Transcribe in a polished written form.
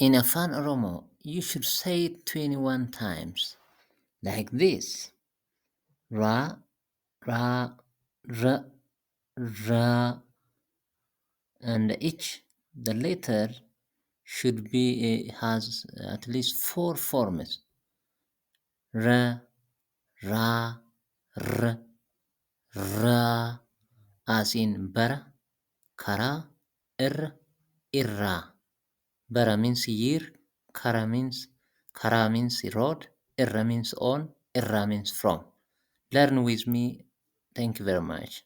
In Afan Oromo, you should say it 21 times, like this. Ra, ra, r, ra, and each the letter should be has at least four forms. R, ra, r, ra, as in bara, kara, irra. Bara means year, kara means road, irra means on, irra means from. Learn with me. Thank you very much.